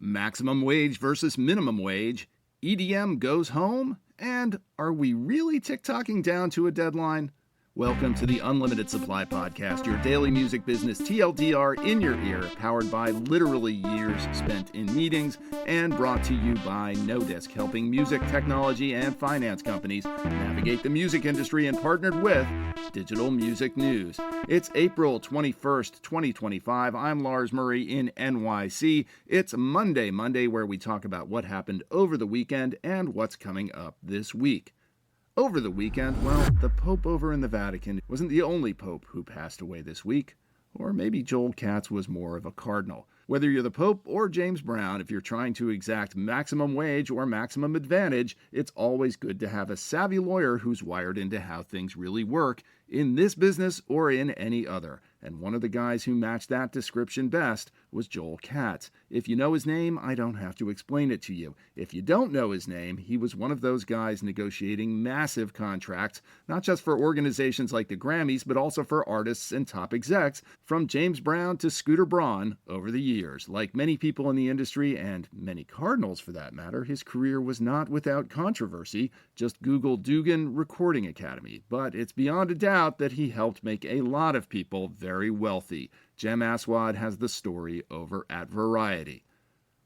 maximum wage versus minimum wage, EDM goes home, and are we really TikToking down to a deadline? Welcome to the Unlimited Supply Podcast, your daily music business TLDR in your ear, powered by literally years spent in meetings, and brought to you by Nodesk, helping music, technology, and finance companies navigate the music industry, and partnered with Digital Music News. It's April 21st, 2025. I'm Lars Murray in NYC. It's Monday, where we talk about what happened over the weekend and what's coming up this week. Over the weekend, well, the Pope over in the Vatican wasn't the only Pope who passed away this week. Or maybe Joel Katz was more of a cardinal. Whether you're the Pope or James Brown, if you're trying to exact maximum wage or maximum advantage, it's always good to have a savvy lawyer who's wired into how things really work in this business or in any other. And one of the guys who matched that description best was Joel Katz. If you know his name, I don't have to explain it to you. If you don't know his name, he was one of those guys negotiating massive contracts, not just for organizations like the Grammys, but also for artists and top execs, from James Brown to Scooter Braun over the years. Like many people in the industry, and many cardinals for that matter, his career was not without controversy. Just Google Dugan Recording Academy. But it's beyond a doubt that he helped make a lot of people very wealthy. Jem Aswad has the story over at Variety.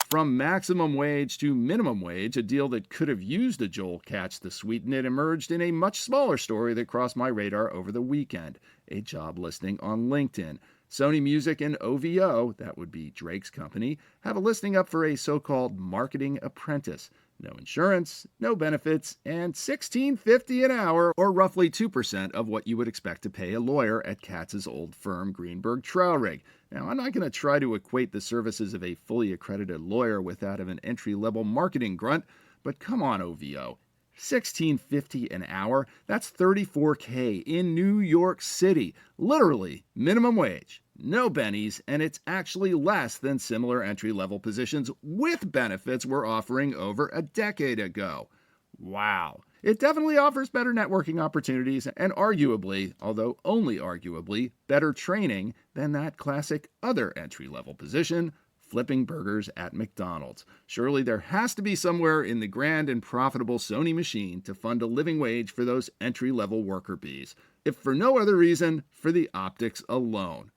From maximum wage to minimum wage, a deal that could have used a Joel Katz to sweeten it emerged in a much smaller story that crossed my radar over the weekend, a job listing on LinkedIn. Sony Music and OVO, that would be Drake's company, have a listing up for a so-called marketing apprentice. No insurance, no benefits, and $16.50 an hour, or roughly 2% of what you would expect to pay a lawyer at Katz's old firm, Greenberg Traurig. Now, I'm not going to try to equate the services of a fully accredited lawyer with that of an entry-level marketing grunt, but come on, OVO. $16.50 an hour, that's $34K in New York City. Literally, minimum wage. No bennies, and it's actually less than similar entry-level positions with benefits we're offering over a decade ago. Wow. It definitely offers better networking opportunities and arguably, although only arguably, better training than that classic other entry-level position, flipping burgers at McDonald's. Surely there has to be somewhere in the grand and profitable Sony machine to fund a living wage for those entry-level worker bees, if for no other reason, for the optics alone.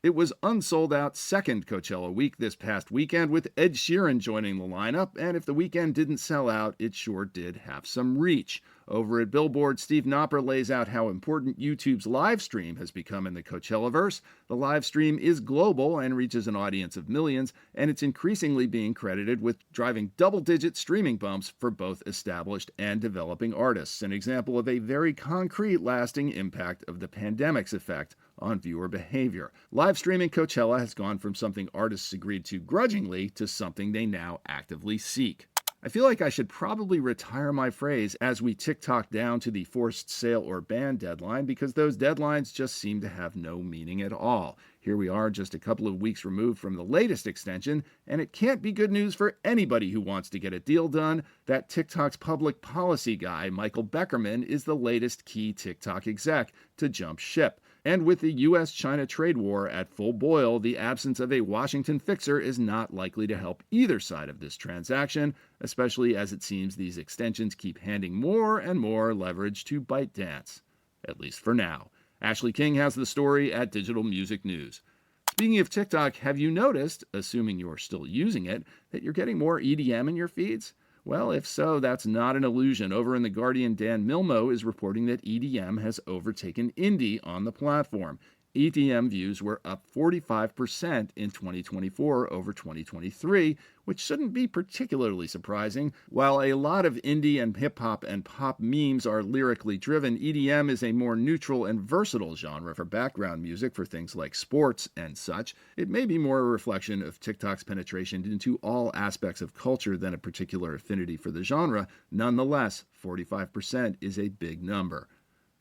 It was unsold out second Coachella week this past weekend, with Ed Sheeran joining the lineup, and if the weekend didn't sell out, it sure did have some reach. Over at Billboard, Steve Knopper lays out how important YouTube's live stream has become in the Coachellaverse. The live stream is global and reaches an audience of millions, and it's increasingly being credited with driving double-digit streaming bumps for both established and developing artists, an example of a very concrete, lasting impact of the pandemic's effect on viewer behavior. Live streaming Coachella has gone from something artists agreed to grudgingly to something they now actively seek. I feel like I should probably retire my phrase as we TikTok down to the forced sale or ban deadline, because those deadlines just seem to have no meaning at all. Here we are just a couple of weeks removed from the latest extension, and it can't be good news for anybody who wants to get a deal done. That TikTok's public policy guy, Michael Beckermann, is the latest key TikTok exec to jump ship. And with the U.S.-China trade war at full boil, the absence of a Washington fixer is not likely to help either side of this transaction, especially as it seems these extensions keep handing more and more leverage to ByteDance. At least for now. Ashley King has the story at Digital Music News. Speaking of TikTok, have you noticed, assuming you're still using it, that you're getting more EDM in your feeds? Well, if so, that's not an illusion. Over in The Guardian, Dan Milmo is reporting that EDM has overtaken indie on the platform. EDM views were up 45% in 2024 over 2023, which shouldn't be particularly surprising. While a lot of indie and hip-hop and pop memes are lyrically driven, EDM is a more neutral and versatile genre for background music for things like sports and such. It may be more a reflection of TikTok's penetration into all aspects of culture than a particular affinity for the genre. Nonetheless, 45% is a big number.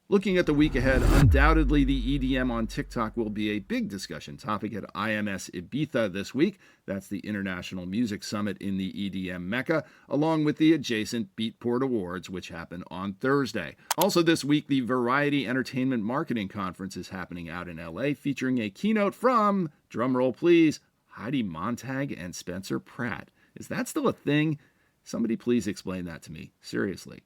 Looking at the week ahead, undoubtedly the EDM on TikTok will be a big discussion topic at IMS Ibiza this week. That's the International Music Summit in the EDM Mecca, along with the adjacent BeatPort Awards, which happen on Thursday. Also this week, the Variety Entertainment Marketing Conference is happening out in LA, featuring a keynote from, drumroll please, Heidi and Spencer Pratt. Is that still a thing? Somebody please explain that to me, seriously.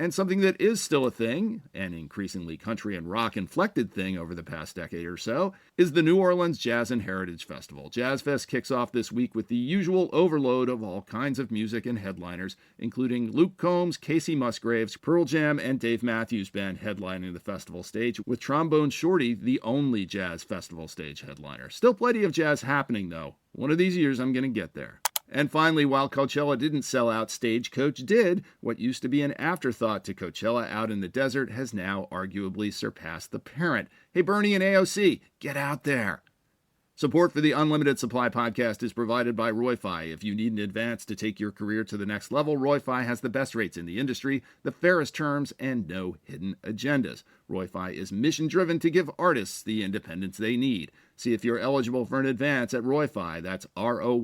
And something that is still a thing, an increasingly country and rock-inflected thing over the past decade or so, is the New Orleans Jazz and Heritage Festival. Jazzfest kicks off this week with the usual overload of all kinds of music and headliners, including Luke Combs, Casey Musgraves, Pearl Jam, and Dave Matthews Band headlining the festival stage, with Trombone Shorty the only jazz festival stage headliner. Still plenty of jazz happening, though. One of these years I'm going to get there. And finally, while Coachella didn't sell out, StageCoach did. What used to be an afterthought to Coachella out in the desert has now arguably surpassed the parent. Hey, Bernie and AOC, get out there. Support for the Unlimited Supply podcast is provided by RoyFi. If you need an advance to take your career to the next level, RoyFi has the best rates in the industry, the fairest terms, and no hidden agendas. RoyFi is mission-driven to give artists the independence they need. See if you're eligible for an advance at RoyFi. That's RoyFi.com.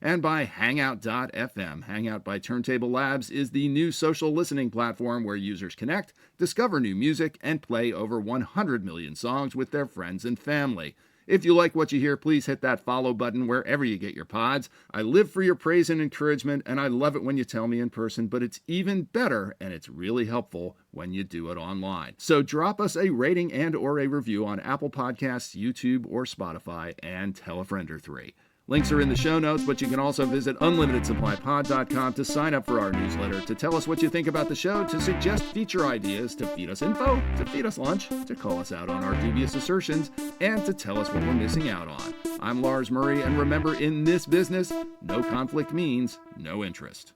And by Hangout.fm. Hangout by Turntable Labs is the new social listening platform where users connect, discover new music, and play over 100 million songs with their friends and family. If you like what you hear, please hit that follow button wherever you get your pods. I live for your praise and encouragement, and I love it when you tell me in person, but it's even better, and it's really helpful when you do it online. So drop us a rating and or a review on Apple Podcasts, YouTube, or Spotify, and tell a friend or three. Links are in the show notes, but you can also visit unlimitedsupplypod.com to sign up for our newsletter, to tell us what you think about the show, to suggest feature ideas, to feed us info, to feed us lunch, to call us out on our dubious assertions, and to tell us what we're missing out on. I'm Lars Murray, and remember, in this business, no conflict means no interest.